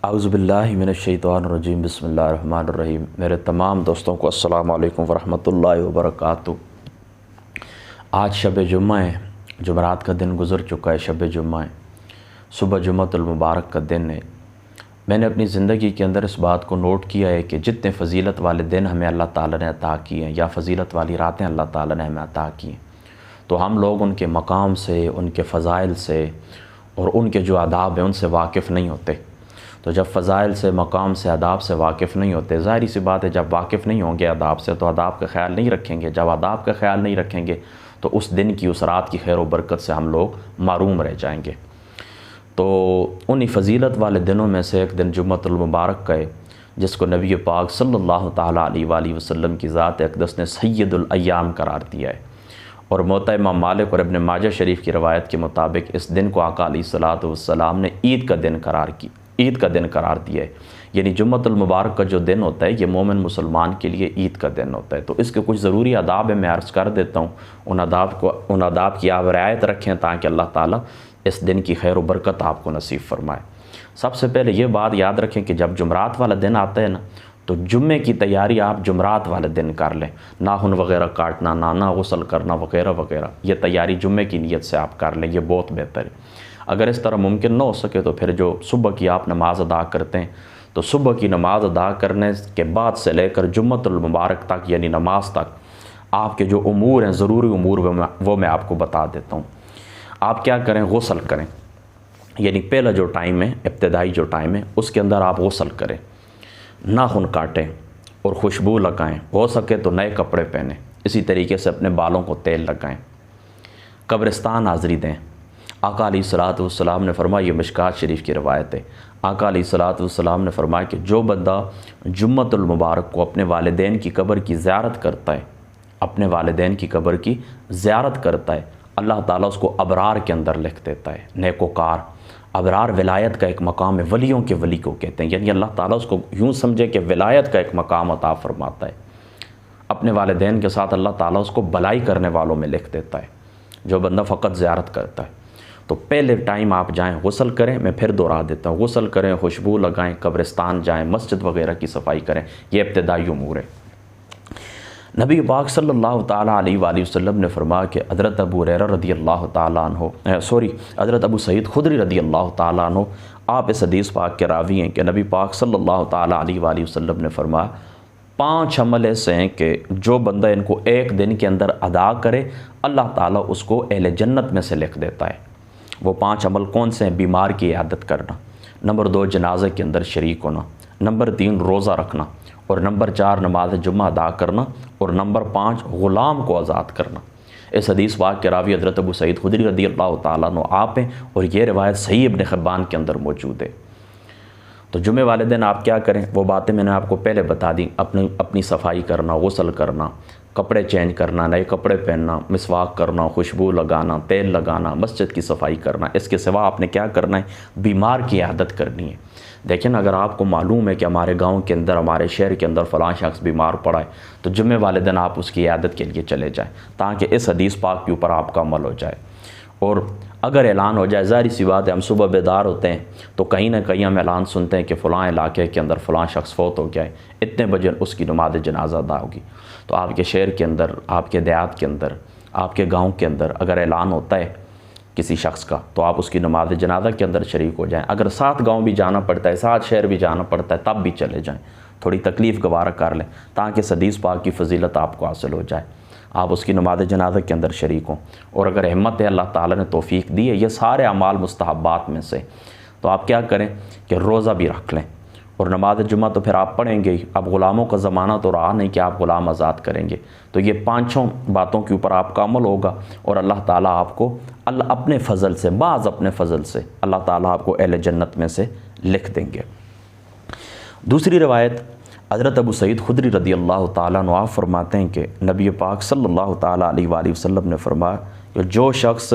औज़ुबिल्लाहि मिनश्शैतानिर्रजीम बिस्मिल्लाहिर्रहमानिर्रहीम। मेरे तमाम दोस्तों को अस्सलामु अलैकुम वरहमतुल्लाहि वबरकातुहू। आज शब जुम्मा है, जुमरात का दिन गुज़र चुका है, शब जुम्मा है, सुबह जुम्मतुल मुबारक का दिन है। मैंने अपनी ज़िंदगी के अंदर इस बात को नोट किया है कि जितने फ़जीलत वाले दिन हमें अल्लाह ताला ने अता किए हैं या फ़जीलत वाली रातें अल्लाह ताला ने हमें अता की हैं, तो हम लोग उनके मकाम से, उनके फ़ज़ाइल से और उनके जो आदाब हैं उनसे वाकिफ़ नहीं होते। तो जब फ़ज़ाइल से, मकाम से, आदाब से वाकिफ़ नहीं होते, ज़ाहिर सी बात है जब वाकिफ़ नहीं होंगे आदाब से तो आदाब का ख्याल नहीं रखेंगे। जब आदाब का ख्याल नहीं रखेंगे तो उस दिन की, उस रात की खैर व बरकत से हम लोग महरूम रह जाएंगे। तो उन्हीं फ़जीलत वाले दिनों में से एक दिन जुम्मतुल मुबारक का है, जिसको नबी पाक सल्लल्लाहु ताला अलैहि वसल्लम की ज़ात अक़दस ने सय्यदुल अय्याम करार दिया है। और मोता इमाम मालिक और इब्न माजा शरीफ की रवायत के मुताबिक इस दिन को आका अलैहिस्सलातु वस्सलाम ने ईद का दिन करार दिया है। यानी जुम्मतुल मुबारक का जो दिन होता है ये मोमिन मुसलमान के लिए ईद का दिन होता है। तो इसके कुछ ज़रूरी आदाब है, मैं अर्ज़ कर देता हूँ। उन आदाब की आप रियायत रखें ताकि अल्लाह ताला इस दिन की खैर व बरकत आपको नसीब फरमाए। सबसे पहले ये बात याद रखें कि जब जुमरात वाला दिन आता है ना, तो जुम्मे की तैयारी आप जुमरात वाले दिन कर लें। नाखून वगैरह काटना, नाना गुस्ल करना वगैरह वगैरह, ये तैयारी जुम्मे की नीयत से आप कर लें, ये बहुत बेहतर है। अगर इस तरह मुमकिन ना हो सके तो फिर जो सुबह की आप नमाज अदा करते हैं, तो सुबह की नमाज अदा करने के बाद से लेकर जुम्मतुल मुबारक तक यानी नमाज तक आपके जो उमूर हैं, ज़रूरी उमूर, वो मैं आपको बता देता हूँ। आप क्या करें, गुस्ल करें। यानी पहला जो टाइम है, इब्तिदाई जो टाइम है, उसके अंदर आप गुस्ल करें, नाखून काटें और खुशबू लगाएं। हो सके तो नए कपड़े पहनें। इसी तरीके से अपने बालों को तेल लगाएं। कब्रिस्तान हाज़री दें। आका अलैहिस्सलातु वस्सलाम ने फरमाया, ये मिशकात शरीफ की रवायत है, आका अलैहिस्सलातु वस्सलाम ने फरमाया कि जो बंदा जुम्मतुल मुबारक को अपने वालिदैन की कब्र की ज़ियारत करता है, अपने वालिदैन की कब्र की ज़ियारत करता है, अल्लाह ताला उसको अबरार के अंदर लिख देता है, नेकोकार। अबरार विलायत का एक मकाम है, वलियों के वली को कहते हैं। यानी अल्लाह ताला उसको यूँ समझे कि विलायत का एक मकाम अता फरमाता है। अपने वालिदैन के साथ अल्लाह ताला उसको भलाई करने वालों में लिख देता है, जो बंदा फ़कत ज़ियारत करता है। तो पहले टाइम आप जाएं, गुस्ल करें। मैं फिर दोहरा देता हूँ, गुस्ल करें, खुशबू लगाएं, कब्रिस्तान जाएं, मस्जिद वगैरह की सफाई करें। ये इब्तिदाई उमूर है। नबी पाक सल्लल्लाहु ताला अलैहि वसल्लम ने फरमाया कि हज़रत अबू हुरैरा रदियल्लाहु ताला अन्हु हज़रत अबू सईद खुदरी रदियल्लाहु ताला अन्हु, आप इस हदीस पाक के रावी हैं कि नबी पाक सल्लल्लाहु ताला अलैहि वसल्लम ने फरमाया, 5 अमल ऐसे हैं कि जो बंदा इनको एक दिन के अंदर अदा करे, अल्लाह ताला उसको अहले जन्नत में से लिख देता है। वो 5 अमल कौन से हैं? बीमार की इयादत करना, नंबर 2 जनाजे के अंदर शरीक होना, नंबर 3 रोज़ा रखना, और नंबर 4 नमाज जुम्मा अदा करना, और नंबर 5 ग़ुलाम को आज़ाद करना। इस हदीस पाक के रावी हज़रत अबू सईद खुदरी रदियल्लाहु ताला अन्हु आप हैं, और ये रिवायत सही इब्न हिब्बान के अंदर मौजूद है। तो जुम्मे वाले दिन आप क्या करें, वो बातें मैंने आपको पहले बता दी। अपनी सफाई करना, गुस्ल करना, कपड़े चेंज करना, नए कपड़े पहनना, मिसवाक करना, खुशबू लगाना, तेल लगाना, मस्जिद की सफाई करना। इसके सिवा आपने क्या करना है, बीमार की इयादत करनी है। देखें, अगर आपको मालूम है कि हमारे गांव के अंदर, हमारे शहर के अंदर फ़लाँ शख्स बीमार पड़ा है, तो जुम्मे वाले दिन आप उसकी इयादत के लिए चले जाएँ, ताकि इस हदीस पाक के ऊपर आपका अमल हो जाए। और अगर ऐलान हो जाए, ज़ाहिर सी बात है, हम सुबह बेदार होते हैं तो कहीं ना कहीं हम ऐलान सुनते हैं कि फ़लाँ इलाके के अंदर फ़लाँ शख्स फौत हो गया है, इतने बजे उसकी नमाज जनाजा अदा होगी। तो आपके शहर के अंदर, आपके देहात के अंदर, आपके गांव के अंदर अगर ऐलान होता है किसी शख्स का, तो आप उसकी नमाज जनाजा के अंदर शरीक हो जाएँ। अगर 7 गाँव भी जाना पड़ता है, 7 शहर भी जाना पड़ता है, तब भी चले जाएँ। थोड़ी तकलीफ़ गवारा कर लें ताकि इस हदीस पाक की फ़जीलत आपको हासिल हो जाए, आप उसकी नमाज जनाजा के अंदर शरीक हों। और अगर हिम्मत है, अल्लाह ताला ने तौफीक दी है, ये सारे अमाल मुस्तहब्बात में से, तो आप क्या करें कि रोज़ा भी रख लें। और नमाज जुम्मा तो फिर आप पढ़ेंगे ही। अब ग़ुलामों का ज़माना तो रहा नहीं कि आप ग़ुलाम आज़ाद करेंगे। तो ये 5 बातों के ऊपर आपका अमल होगा, और अल्लाह ताला आपको अपने फ़ज़ल से, अपने फ़ज़ल से अल्लाह ताला आपको अहले जन्नत में से लिख देंगे। दूसरी रवायत, हज़रत अबू सईद खुदरी रदियल्लाहु ताला अन्हु आप फरमाते हैं कि नबी पाक सल्लल्लाहु ताला अलैहि वसल्लम ने फरमाया कि जो शख्स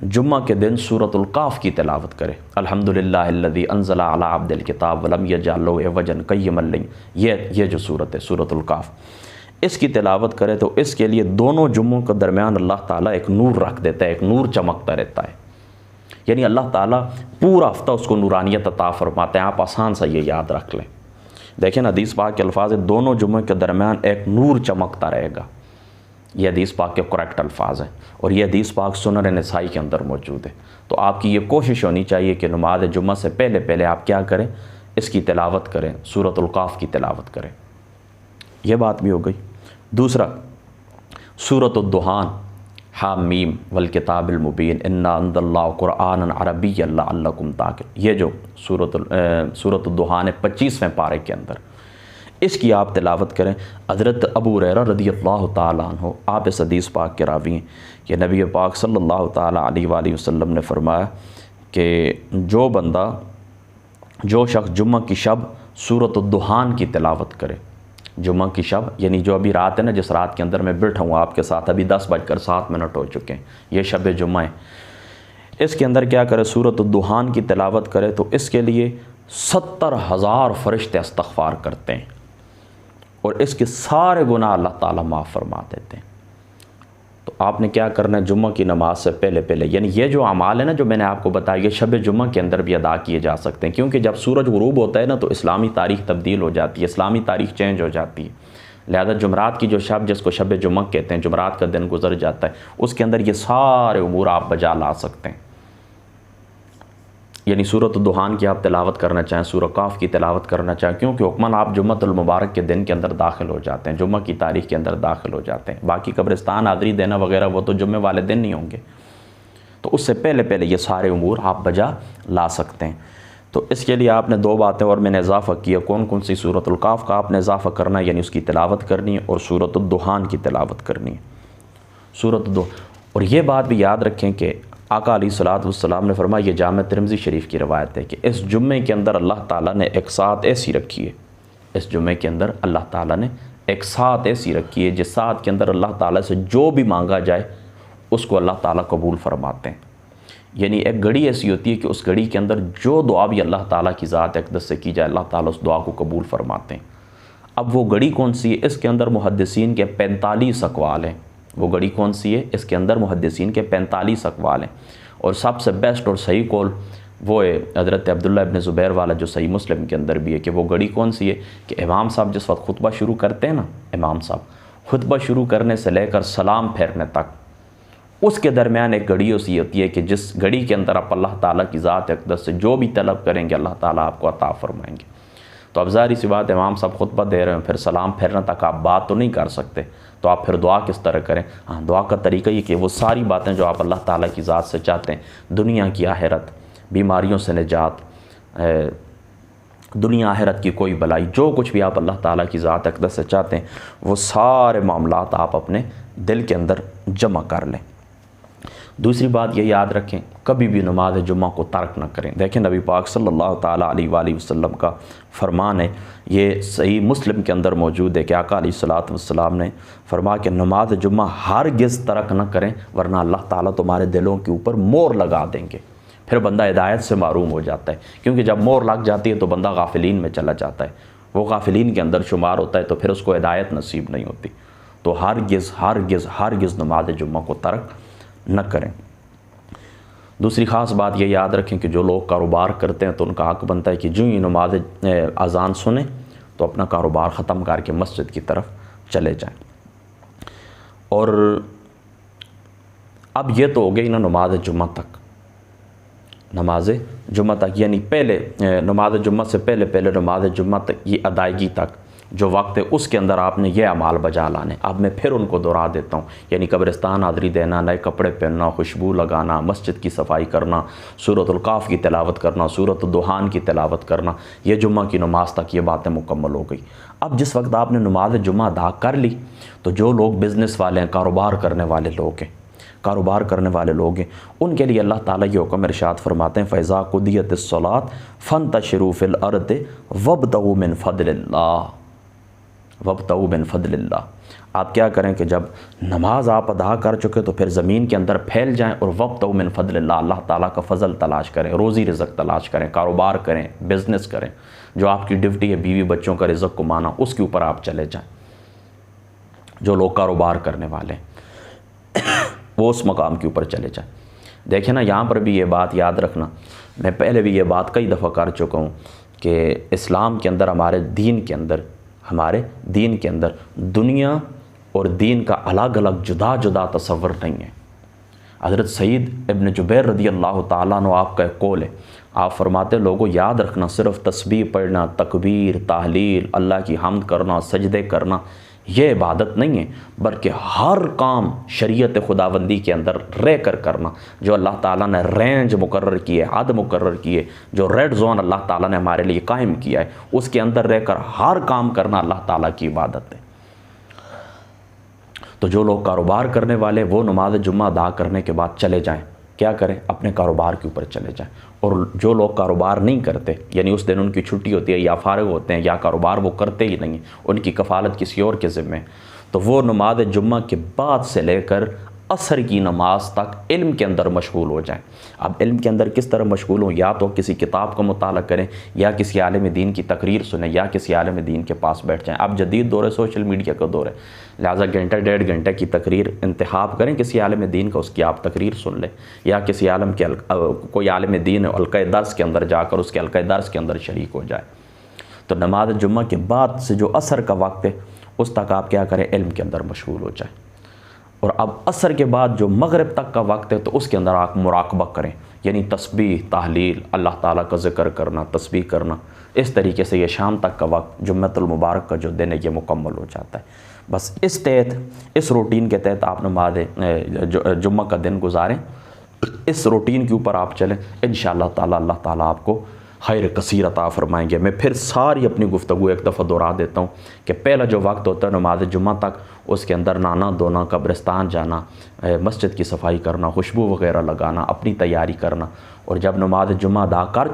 जुम्मा के दिन सूरतुल काफ़ की तिलावत करे, अल्हम्दुलिल्लाहिल्लज़ी अंज़ला अला अब्दिल किताब वलम यजअल लहू इवजन क़य्यिमन लैल, ये जो सूरत है सूरतुल काफ़, इसकी तिलावत करे तो इसके लिए दोनों जुम्मों के दरमियान अल्लाह ताला एक नूर रख देता है, एक नूर चमकता रहता है। यानी अल्लाह ताला पूरा हफ्ता उसको नूरानियत अता फरमाते हैं। आप आसान सा ये याद रख लें। देखें ना, हदीस पाक के अल्फाज है, दोनों जुम्मे के दरमियान एक नूर चमकता रहेगा। ये हदीस पाक के करेक्ट अल्फाज हैं और ये हदीस पाक सुनन नसाई के अंदर मौजूद है। तो आपकी ये कोशिश होनी चाहिए कि नमाज जुम्मा से पहले पहले आप क्या करें, इसकी तिलावत करें, सूरतुल काफ की तिलावत करें। यह बात भी हो गई। दूसरा, सूरतुद दुहान, हामीम वल किताबिल मुबीन इन्ना अंज़लनाहु क़ुरआनन अरबिय्यन लअल्लकुम ताक़िलून। ये जो सूरतुद दुहान है 25वें पारे के अंदर, इसकी आप तिलावत करें। हज़रत अबू हुरैरा रज़ियल्लाहु ताला अन्हु, आप इस हदीस पाक के रावी हैं कि नबी पाक सल्लल्लाहु ताला अलैहि वसल्लम ने फरमाया कि जो शख्स जुम्मा की शब सूरतुद दुहान की तिलावत करे, जुम्मा की शब यानी जो अभी रात है ना, जिस रात के अंदर मैं बैठा हूँ आपके साथ, अभी 10:07 हो चुके हैं, ये शब जुम्मा है, इसके अंदर क्या करे, सूरतुद दुहान की तिलावत करे तो इसके लिए 70,000 फरिश्ते इस्तग़फ़ार करते हैं और इसके सारे गुनाह अल्लाह ताला माफ़ फरमा देते हैं। तो आपने क्या करना है, जुम्मा की नमाज से पहले पहले, यानी ये जो अमाल है ना जो मैंने आपको बताया, ये शब जुम्मा के अंदर भी अदा किए जा सकते हैं, क्योंकि जब सूरज गुरूब होता है ना तो इस्लामी तारीख़ तब्दील हो जाती है, इस्लामी तारीख़ चेंज हो जाती है। लिहाजा जुमरात की जो शब, जिसको शब जुम्मा कहते हैं, जुमरात का दिन गुजर जाता है, उसके अंदर ये सारे उमूर आप बजा ला सकते हैं। यानी सूरत दुहान की आप तिलावत करना चाहें, सूरह काफ की तिलावत करना चाहें, क्योंकि हुक्मन आप जुम्मतुल मुबारक के दिन के अंदर दाखिल हो जाते हैं, जुम्मा की तारीख़ के अंदर दाखिल हो जाते हैं। बाकी कब्रिस्तान हाज़री देना वगैरह वो तो जुम्मे वाले दिन नहीं होंगे, तो उससे पहले पहले ये सारे उमूर आप बजा ला सकते हैं। तो इसके लिए आपने 2 बातें और मैंने इजाफ़ा किया, कौन कौन सी, सूरतुल काफ का आपने इजाफ़ा करना है, यानी उसकी तिलावत करनी है, और सूरतुद दुहान की तिलावत करनी है, सूरत दो। और ये बात भी याद रखें कि आका अलैहिस्सलातु वस्सलाम ने फरमाया, ये जामे तिरमिज़ी शरीफ की रवायत है कि इस जुम्मे के अंदर अल्लाह ताला ने एक साथ ऐसी रखी है, इस जुम्मे के अंदर अल्लाह ताला ने एक साथ ऐसी रखी है जिस साथ के अंदर अल्लाह ताला से जो भी मांगा जाए उसको अल्लाह ताला कबूल फरमाते हैं। यानी एक घड़ी ऐसी होती है कि उस घड़ी के अंदर जो दुआ भी अल्लाह ताला की ज़ात अक़दस से की जाए, अल्लाह ताला उस दुआ को कबूल फरमाते हैं। अब वो घड़ी कौन सी है, इसके अंदर मुहद्दिसीन के 45 अक़वाल हैं। वो घड़ी कौन सी है, इसके अंदर मुहद्दिसीन के 45 अक़वाल हैं, और सबसे बेस्ट और सही कौल वो है हज़रत अब्दुल्ला इब्न ज़ुबैर वाला, जो सही मुस्लिम के अंदर भी है, कि वो घड़ी कौन सी है कि इमाम साहब जिस वक्त खुतबा शुरू करते हैं ना, इमाम साहब खुतबा शुरू करने से लेकर सलाम फेरने तक, उसके दरमियान एक घड़ी ऐसी होती है कि जिस घड़ी के अंदर आप अल्लाह ताला की ज़ात अक़दस से जो भी तलब करेंगे अल्लाह ताला आपको अता फरमाएंगे। तो अब ज़ाहिर सी बात, इमाम साहब खुतबा दे रहे हैं, फिर सलाम फेरने तक आप बात तो नहीं कर सकते, तो आप फिर दुआ किस तरह करें। हाँ, दुआ का तरीका ये कि वो सारी बातें जो आप अल्लाह ताला की ज़ात से चाहते हैं, दुनिया की आखिरत, बीमारियों से निजात, दुनिया आखिरत की कोई भलाई, जो कुछ भी आप अल्लाह ताला की ज़ात अक़दस से चाहते हैं, वो सारे मामलात आप अपने दिल के अंदर जमा कर लें। दूसरी बात ये याद रखें, कभी भी नमाज जुम्मा को तर्क न करें। देखें नबी पाक सल्लल्लाहु ताला अलैहि वसल्लम का फरमान है, ये सही मुस्लिम के अंदर मौजूद है कि आका अलैहिस्सलातु वस्सलाम ने फरमाया कि नमाज जुम्मा हरगिज़ तर्क न करें, वरना अल्लाह ताला तुम्हारे दिलों के ऊपर मोहर लगा देंगे, फिर बंदा हिदायत से महरूम हो जाता है। क्योंकि जब मोहर लग जाती है तो बंदा गाफिलीन में चला जाता है, वो गाफिलीन के अंदर शुमार होता है, तो फिर उसको हिदायत नसीब नहीं होती। तो हरगिज़ नमाज जुम्मा को तर्क न करें। दूसरी ख़ास बात ये याद रखें कि जो लोग कारोबार करते हैं तो उनका हक़ बनता है कि जो ही नमाज अज़ान सुने तो अपना कारोबार ख़त्म करके मस्जिद की तरफ चले जाएं। और अब ये तो हो गई ना नमाज जुम्मा तक, नमाज जुम्मा तक, यानी पहले नमाज जुम्मा से पहले पहले नमाज जुम्मा तक, ये अदायगी तक जो वक्त है उसके अंदर आपने ये अमाल बजा लाने। अब मैं फिर उनको दोहरा देता हूँ, यानी कब्रिस्तान हाज़री देना, नए कपड़े पहनना, खुशबू लगाना, मस्जिद की सफाई करना, सूरतुल काफ की तिलावत करना, सूरत दुहान की तिलावत करना, ये जुम्मा की नमाज तक ये बातें मुकम्मल हो गई। अब जिस वक्त आपने नमाज जुम्मा अदा कर ली, तो जो लोग बिज़नेस वाले हैं, कारोबार करने वाले लोग हैं, उनके लिए अल्लाह ताला ये हुक्म इरशाद फरमाते हैं, फ़ैज़ा क़ुदियतिस्सलात फ़ंतशिरू फ़िल अर्दि वब्तगू मिन फ़द्लिल्लाह। आप क्या करें कि जब नमाज आप अदा कर चुके तो फिर ज़मीन के अंदर फैल जाएं और वब्तगू मिन फ़द्लिल्लाह, अल्लाह ताला का फ़ज़ल तलाश करें, रोज़ी रिज़्क़ तलाश करें, कारोबार करें, बिज़नेस करें, जो आपकी ड्यूटी है बीवी बच्चों का रिज़्क़ कमाना, उसके ऊपर आप चले जाएँ। जो लोग कारोबार करने वाले वो उस मकाम के ऊपर चले जाएँ। देखें ना, यहाँ पर भी ये बात याद रखना, मैं पहले भी ये बात कई दफ़ा कर चुका हूँ कि इस्लाम के अंदर, हमारे दीन के अंदर दुनिया और दीन का अलग अलग जुदा जुदा तसव्वुर नहीं है। हज़रत सईद इब्न जुबैर रदी अल्लाह ताला अन्हु आपका एक कौल है, आप फरमाते लोगों याद रखना, सिर्फ तस्बीह पढ़ना, तकबीर, ताहलील, अल्लाह की हम्द करना, सजदे करना, ये इबादत नहीं है, बल्कि हर काम शरीयत खुदाबंदी के अंदर रह कर करना। जो अल्लाह ताला ने रेंज मुकर्रर की है, हद मुकर्रर की है, जो रेड जोन अल्लाह ताला ने हमारे लिए कायम किया है, उसके अंदर रह कर हर काम करना अल्लाह ताला की इबादत है। तो जो लोग कारोबार करने वाले, वो नमाज जुम्मा अदा करने के बाद चले जाएं, क्या करें, अपने कारोबार के ऊपर चले जाएं। और जो लोग कारोबार नहीं करते, यानी उस दिन उनकी छुट्टी होती है या फारिग होते हैं या कारोबार वो करते ही नहीं, उनकी कफ़ालत किसी और के ज़िम्मे, तो वो नमाज जुम्मा के बाद से लेकर असर की नमाज तक इल्म के अंदर मशगूल हो जाएं। अब इल्म के अंदर किस तरह मशगूल हों, या तो किसी किताब का मुताला करें, या किसी आलिम दीन की तकरीर सुनें, या किसी आलिम दीन के पास बैठ जाएं। अब जदीद दौर है, सोशल मीडिया का दौर है, लिहाजा घंटा 1.5 घंटे की तकरीर इंतखाब करें किसी आलिम दीन का, उसकी आप तकरीर सुन लें, या किसी आलम के कोई आलिम दीन हल्का दर्स के अंदर जाकर उसके हल्का दर्स के अंदर शरीक हो जाए। तो नमाज जुम्मा के बाद से जो असर का वक्त है, उस तक आप क्या करें, इल्म के अंदर मशगूल हो जाए। और अब असर के बाद जो मगरिब तक का वक्त है, तो उसके अंदर आप मुराकबा करें, यानी तस्बीह, ताहलील, अल्लाह ताला का ज़िक्र करना, तस्बीह करना। इस तरीके से ये शाम तक का वक्त जुम्मतुल मुबारक का जो दिन है, ये मुकम्मल हो जाता है। बस इस रूटीन के तहत आप नमाज जुम्मा का दिन गुजारें, इस रूटीन के ऊपर आप चलें, इंशाअल्लाह ताला अल्लाह ताला आपको खैर कसीर अता फरमाएंगे। मैं फिर सारी अपनी गुफ्तगू एक दफ़ा दोहरा देता हूँ कि पहला जो वक्त होता है नमाज जुम्मा तक, उसके अंदर नहाना धोना, कब्रिस्तान जाना, मस्जिद की सफाई करना, खुशबू वगैरह लगाना, अपनी तैयारी करना। और जब नमाज जुम्मा अदा कर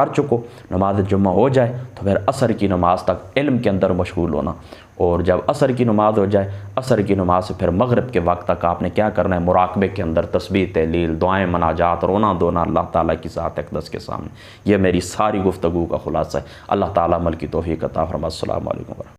चुको, नमाज जुम्मा हो जाए, तो फिर असर की नमाज तक इल्म के अंदर मशगूल होना। और जब असर की नमाज हो जाए, असर की नमाज से फिर मगरिब के वक्त तक आपने क्या करना है, मुराकबे के अंदर तस्बीह, तहलील, दुआएं, मनाजात, रोना धोना अल्लाह ताला की ज़ात अक़दस के सामने। ये मेरी सारी गुफ्तगू का खुलासा है। अल्लाह ताला अमल की तौफ़ीक़ अता फरमाए। अस्सलामु अलैकुम।